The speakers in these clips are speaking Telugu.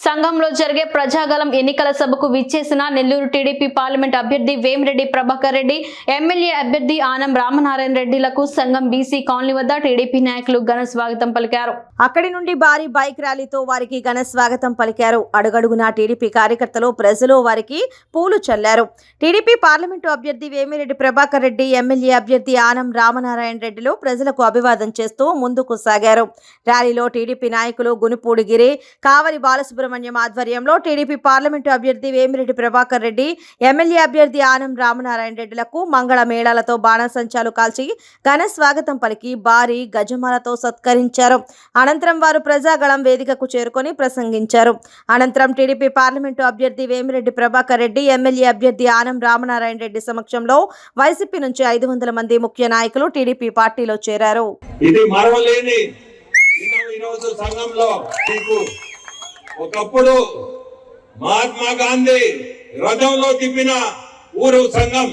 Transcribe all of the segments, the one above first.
సంఘంలో జరిగే ప్రజాగలం ఎన్నికల సభకు విచ్చేసిన నెల్లూరు టీడీపీ పార్లమెంట్ అభ్యర్థి వేమిరెడ్డి ప్రభాకర్ రెడ్డి, ఎమ్మెల్యే అభ్యర్థి ఆనం రామనారాయణ రెడ్డిలకు సంఘం బీసీ కాలనీ వద్ద టీడీపీ నాయకులు ఘన స్వాగతం పలికారు. అక్కడి నుండి భారీ బైక్ ర్యాలీతో వారికి ఘన స్వాగతం పలికారు. అడుగడుగునా టీడీపీ కార్యకర్తలు, ప్రజలు వారికి పూలు చల్లారు. టీడీపీ పార్లమెంటు అభ్యర్థి వేమిరెడ్డి ప్రభాకర్ రెడ్డి, ఎమ్మెల్యే అభ్యర్థి ఆనం రామనారాయణ రెడ్డిలు ప్రజలకు అభివాదం చేస్తూ ముందుకు సాగారు. ర్యాలీలో టీడీపీ నాయకులు గునుపూడి గిరి, కావలి బాలసుబ్రహ్మణ్యం ఆధ్వర్యంలో టీడీపీ పార్లమెంటు అభ్యర్థి వేమిరెడ్డి ప్రభాకర్ రెడ్డి, ఎమ్మెల్యే అభ్యర్థి ఆనం రామనారాయణ రెడ్డిలకు మంగళ మేళాలతో బాణసంచాలు కాల్చి ఘన స్వాగతం పలికి భారీ గజమాలతో సత్కరించారు. అనంతరం వారు ప్రజాగళం వేదికకు చేరుకొని ప్రసంగించారు. అనంతరం టీడీపీ పార్లమెంటు అభ్యర్థి వేమిరెడ్డి ప్రభాకర్ రెడ్డి, ఎమ్మెల్యే అభ్యర్థి ఆనం రామనారాయణ రెడ్డి సమక్షంలో వైసీపీ నుంచి 500 మంది ముఖ్య నాయకులు టీడీపీ పార్టీలో చేరారు. ఇది మరవలేని ఈరోజు సంఘంలో ఒకప్పుడు మహాత్మా గాంధీ రథంలో తిప్పిన ఊరు సంఘం.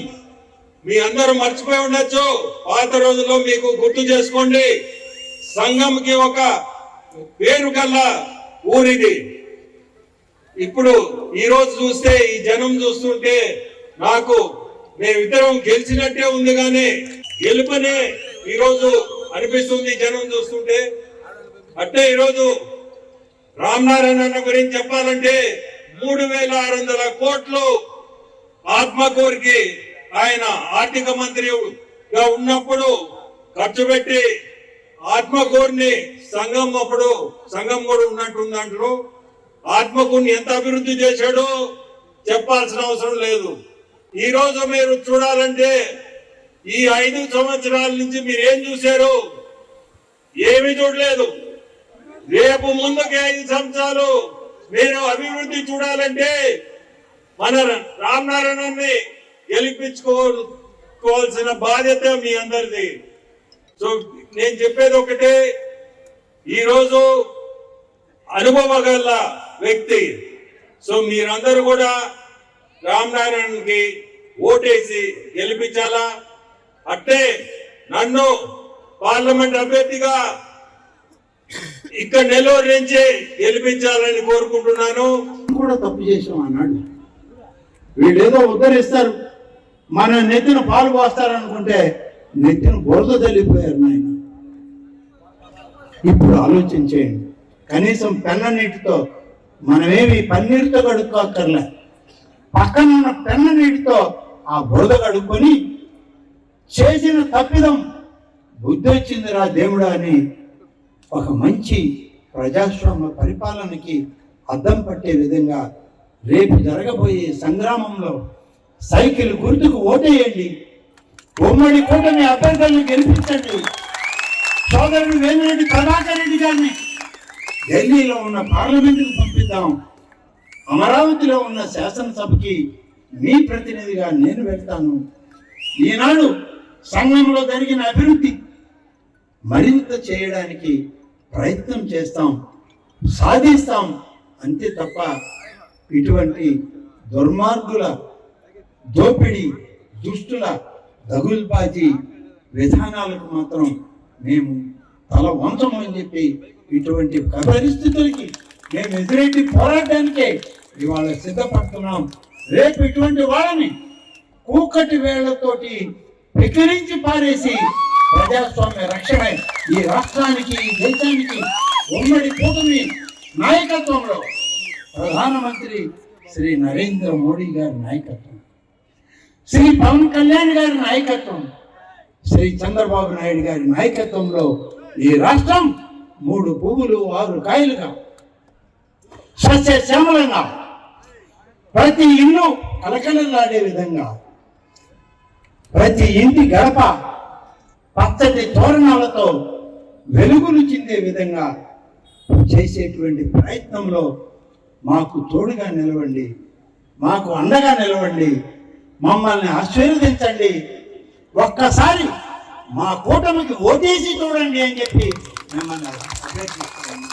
మీ అందరూ మర్చిపోయి ఉండొచ్చు. పాత రోజుల్లో మీకు గుర్తు చేసుకోండి. సంఘంకి ఒక పేరు గల్ల ఊరిది. ఇప్పుడు ఈ రోజు చూస్తే, ఈ జనం చూస్తుంటే నాకు మేమిద్దరం గెలిచినట్టే ఉంది, కానీ గెలుపనే ఈరోజు అనిపిస్తుంది జనం చూస్తుంటే. అంటే ఈరోజు రామనారాయణ గురించి చెప్పాలంటే 3600 కోట్లు ఆత్మకూరుకి ఆయన ఆర్థిక మంత్రిగా ఉన్నప్పుడు ఖర్చు పెట్టి ఆత్మకూరుని సంఘం కూడా ఉన్నట్టుంది. దాంట్లో ఆత్మకూరుని ఎంత అభివృద్ధి చేశాడో చెప్పాల్సిన అవసరం లేదు. ఈ రోజు మీరు చూడాలంటే ఈ 5 సంవత్సరాల నుంచి మీరు ఏం చూశారు? ఏమీ చూడలేదు. రేపు ముందుకి 5 సంవత్సరాలు మీరు అభివృద్ధి చూడాలంటే మన రామనారాయణని గెలిపించుకోవాల్సిన బాధ్యత మీ అందరిది. సో నేను చెప్పేది ఒకటే, ఈరోజు అనుభవ గల వ్యక్తి. సో మీరందరూ కూడా రామనారాయణకి ఓటేసి గెలిపించాలా. అట్టే నన్ను పార్లమెంట్ అభ్యర్థిగా ఇక్కడ నెల్లూరు నుంచి గెలిపించాలని కోరుకుంటున్నాను. కూడా తప్పు చేసాం అన్నాడు. వీళ్ళేదో ఉద్ధరిస్తారు, మన నెత్తిన పాలు పోస్తారనుకుంటే నెత్తిన బురద తల్లిపోయారు నాయన. ఇప్పుడు ఆలోచించేయండి. కనీసం పెన్న నీటితో మనమేమి పన్నీటితో కడుక్కోక్కర్లే, పక్కన ఉన్న పెన్న నీటితో ఆ బురద కడుక్కొని చేసిన తప్పిదం బుద్ధి వచ్చిందిరా దేవుడా అని ఒక మంచి ప్రజాస్వామ్య పరిపాలనకి అద్దం పట్టే విధంగా రేపు జరగబోయే సంగ్రామంలో సైకిల్ గుర్తుకు ఓటేయండి. ఉమ్మడి కూటమి అభ్యర్థులను గెలిపించండి. సోదరుడు వేమిరెడ్డి ప్రభాకర్ రెడ్డి గారిని ఢిల్లీలో ఉన్న పార్లమెంటుకు పంపిద్దాం. అమరావతిలో ఉన్న శాసనసభకి మీ ప్రతినిధిగా నేను వెళ్తాను. ఈనాడు సంఘంలో జరిగిన అభివృద్ధి మరింత చేయడానికి ప్రయత్నం చేస్తాం, సాధిస్తాం. అంతే తప్ప ఇటువంటి దుర్మార్గుల దోపిడీ, దుష్టుల దగుల్బాజీ విధానాలకు మాత్రం మేము తల వంచము అని చెప్పి ఇటువంటి పరిస్థితులకి మేము ఎదురెడ్డి పోరాటానికే ఇవాళ సిద్ధపడుతున్నాం. రేపు ఇటువంటి వాళ్ళని కూకటి వేళ్లతోటి వికరించి పారేసి ప్రజాస్వామ్య రక్షణ ఈ రాష్ట్రానికి, ఈ దేశానికి ఉమ్మడి కూటమి నాయకత్వంలో ప్రధానమంత్రి శ్రీ నరేంద్ర మోడీ గారి నాయకత్వం, శ్రీ పవన్ కళ్యాణ్ గారి నాయకత్వం, శ్రీ చంద్రబాబు నాయుడు గారి నాయకత్వంలో ఈ రాష్ట్రం 3 పువ్వులు 6 కాయలుగా సస్యశ్యామలంగా ప్రతి ఇల్లు కలకలలాడే విధంగా, ప్రతి ఇంటి గడప పచ్చటి తోరణాలతో వెలుగులు చిందే విధంగా చేసేటువంటి ప్రయత్నంలో మాకు తోడుగా నిలవండి, మాకు అండగా నిలవండి, మమ్మల్ని ఆశీర్వదించండి. ఒక్కసారి మా కూటమికి ఓటేసి చూడండి అని చెప్పి మిమ్మల్ని అభ్యర్థిస్తున్నాను.